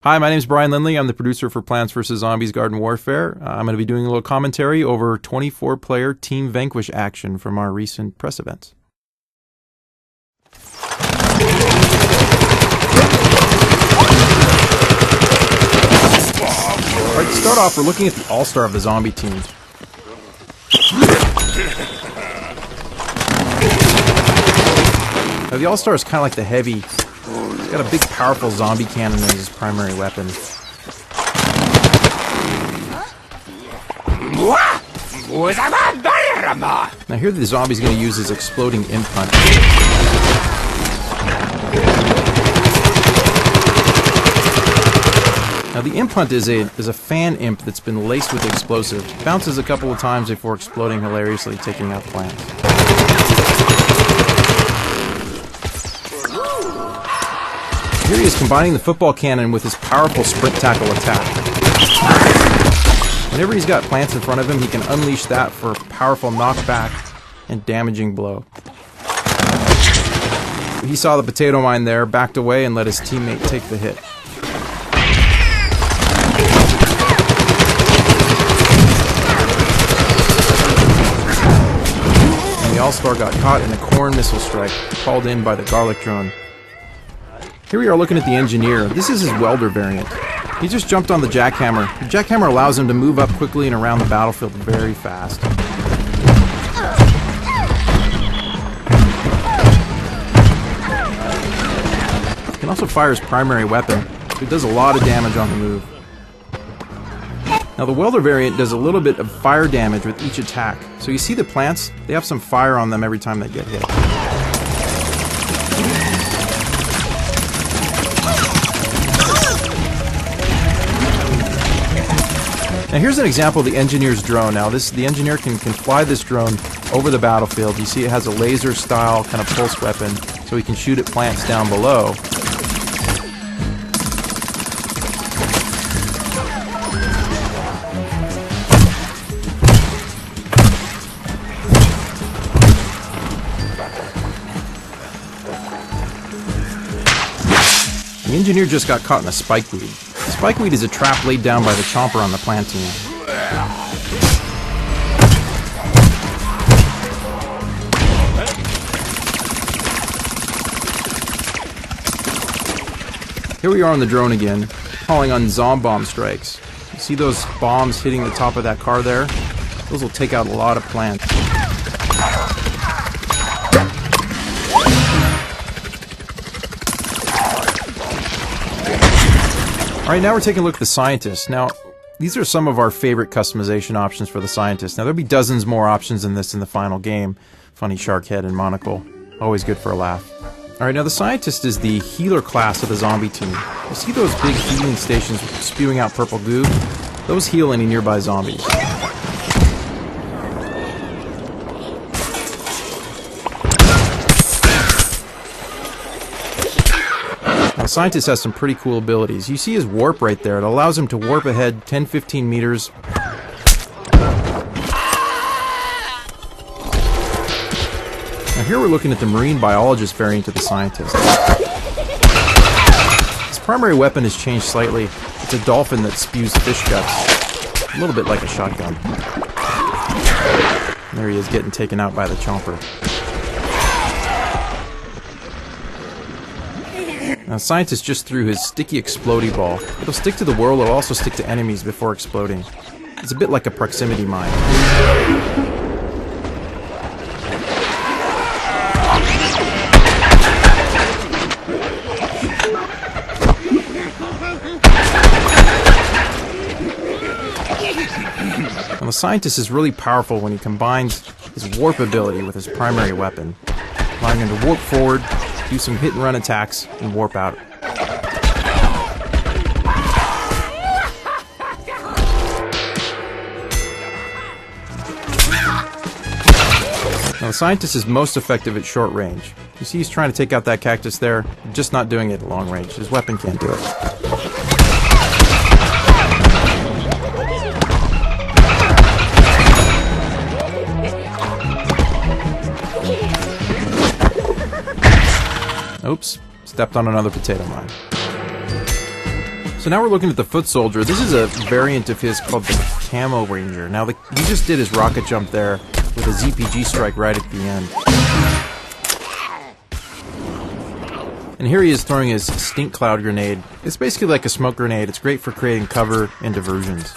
Hi, my name is Brian Lindley. I'm the producer for Plants vs. Zombies Garden Warfare. I'm going to be doing a little commentary over 24-player Team Vanquish action from our recent press events. Alright, to start off, we're looking at the all-star of the zombie team. Now, the all-star is kind of like the heavy. He's got a big, powerful zombie cannon as his primary weapon. Now here the zombie's going to use his exploding imp punch. Now the imp hunt is a fan imp that's been laced with explosive. Bounces a couple of times before exploding hilariously, taking out plants. Here he is combining the football cannon with his powerful sprint tackle attack. Whenever he's got plants in front of him, he can unleash that for a powerful knockback and damaging blow. He saw the potato mine there, backed away, and let his teammate take the hit. And the All-Star got caught in a corn missile strike, called in by the garlic drone. Here we are looking at the engineer. This is his welder variant. He just jumped on the jackhammer. The jackhammer allows him to move up quickly and around the battlefield very fast. He can also fire his primary weapon, so he does a lot of damage on the move. Now the welder variant does a little bit of fire damage with each attack. So you see the plants, they have some fire on them every time they get hit. Now here's an example of the engineer's drone. Now the engineer can fly this drone over the battlefield. You see it has a laser style kind of pulse weapon, so he can shoot at plants down below. The engineer just got caught in a spikeweed. Spikeweed is a trap laid down by the chomper on the plant team. Here we are on the drone again, calling on Zombomb strikes. You see those bombs hitting the top of that car there? Those will take out a lot of plants. Alright, now we're taking a look at the Scientist. Now, these are some of our favorite customization options for the Scientist. Now, there'll be dozens more options than this in the final game. Funny shark head and monocle. Always good for a laugh. Alright, now the Scientist is the healer class of the zombie team. You see those big healing stations spewing out purple goo? Those heal any nearby zombies. Now, the Scientist has some pretty cool abilities. You see his warp right there. It allows him to warp ahead 10-15 meters. Now here we're looking at the marine biologist variant of the Scientist. His primary weapon has changed slightly. It's a dolphin that spews fish guts. A little bit like a shotgun. And there he is getting taken out by the chomper. Now, the Scientist just threw his sticky explodey ball. It'll stick to the world, it'll also stick to enemies before exploding. It's a bit like a proximity mine. Now, the Scientist is really powerful when he combines his warp ability with his primary weapon, allowing him to warp forward, do some hit and run attacks, and warp out. Now the Scientist is most effective at short range. You see he's trying to take out that cactus there, just not doing it at long range. His weapon can't do it. Oops, stepped on another potato mine. So now we're looking at the Foot Soldier. This is a variant of his called the Camo Ranger. Now he just did his rocket jump there with a ZPG strike right at the end. And here he is throwing his Stink Cloud grenade. It's basically like a smoke grenade. It's great for creating cover and diversions.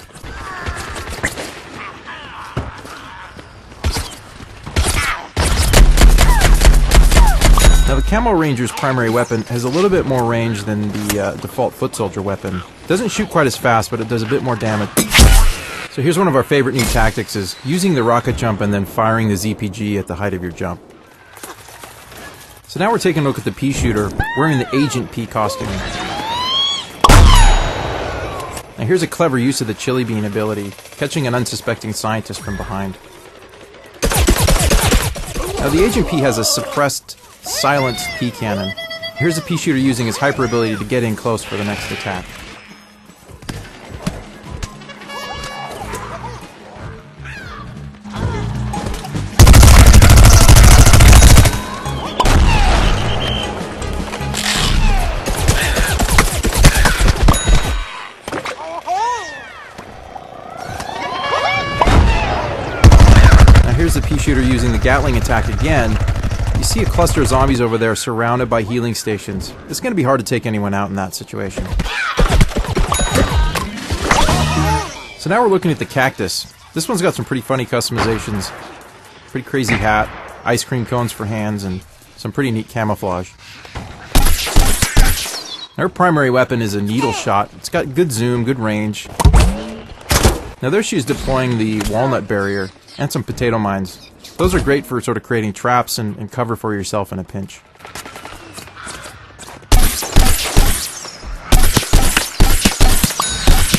Now the Camo Ranger's primary weapon has a little bit more range than the default Foot Soldier weapon. It doesn't shoot quite as fast, but it does a bit more damage. So here's one of our favorite new tactics, is using the rocket jump and then firing the ZPG at the height of your jump. So now we're taking a look at the Pea Shooter, wearing the Agent P costume. Now here's a clever use of the Chili Bean ability, catching an unsuspecting scientist from behind. Now the Agent P has a suppressed, silenced Pea Cannon. Here's the Pea Shooter using his hyper ability to get in close for the next attack. Here's the Pea Shooter using the Gatling attack again. You see a cluster of zombies over there surrounded by healing stations. It's going to be hard to take anyone out in that situation. So now we're looking at the Cactus. This one's got some pretty funny customizations. Pretty crazy hat, ice cream cones for hands, and some pretty neat camouflage. Her primary weapon is a needle shot. It's got good zoom, good range. Now there she is deploying the walnut barrier and some potato mines. Those are great for sort of creating traps and cover for yourself in a pinch.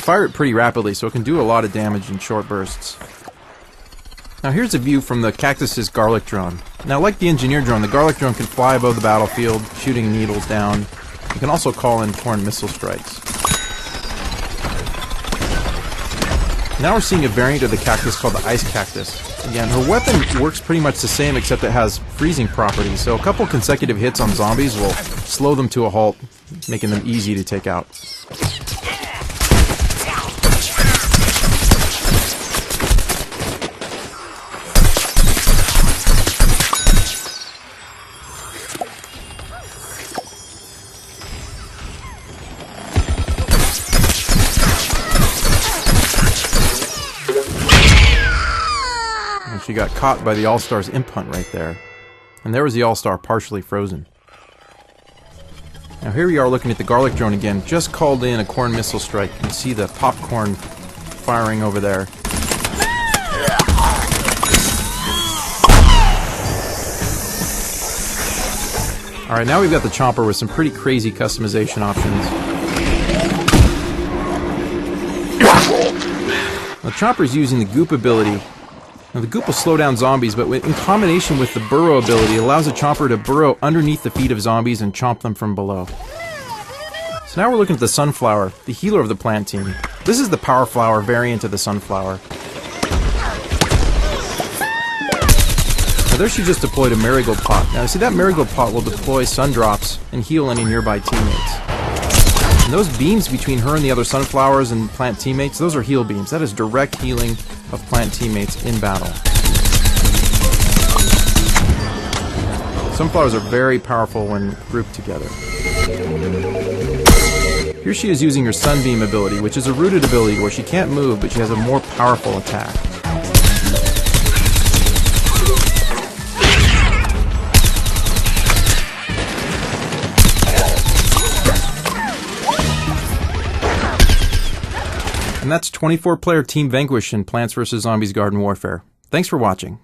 Fire it pretty rapidly so it can do a lot of damage in short bursts. Now here's a view from the Cactus's Garlic Drone. Now like the Engineer Drone, the Garlic Drone can fly above the battlefield, shooting needles down. You can also call in Corn missile strikes. Now we're seeing a variant of the Cactus called the Ice Cactus. Again, her weapon works pretty much the same except it has freezing properties, so a couple consecutive hits on zombies will slow them to a halt, making them easy to take out. She got caught by the All-Star's imp hunt right there. And there was the All-Star partially frozen. Now here we are looking at the Garlic Drone again. Just called in a Corn missile strike. You can see the popcorn firing over there. Alright, now we've got the Chomper with some pretty crazy customization options. The Chomper's using the Goop ability. Now the Goop will slow down zombies, but in combination with the Burrow ability, it allows the Chomper to burrow underneath the feet of zombies and chomp them from below. So now we're looking at the Sunflower, the healer of the plant team. This is the Power Flower variant of the Sunflower. Now there she just deployed a Marigold Pot. Now see, that Marigold Pot will deploy Sun Drops and heal any nearby teammates. And those beams between her and the other Sunflowers and plant teammates, those are heal beams. That is direct healing of plant teammates in battle. Sunflowers are very powerful when grouped together. Here she is using her Sunbeam ability, which is a rooted ability where she can't move, but she has a more powerful attack. And that's 24-player Team Vanquish in Plants vs. Zombies Garden Warfare. Thanks for watching.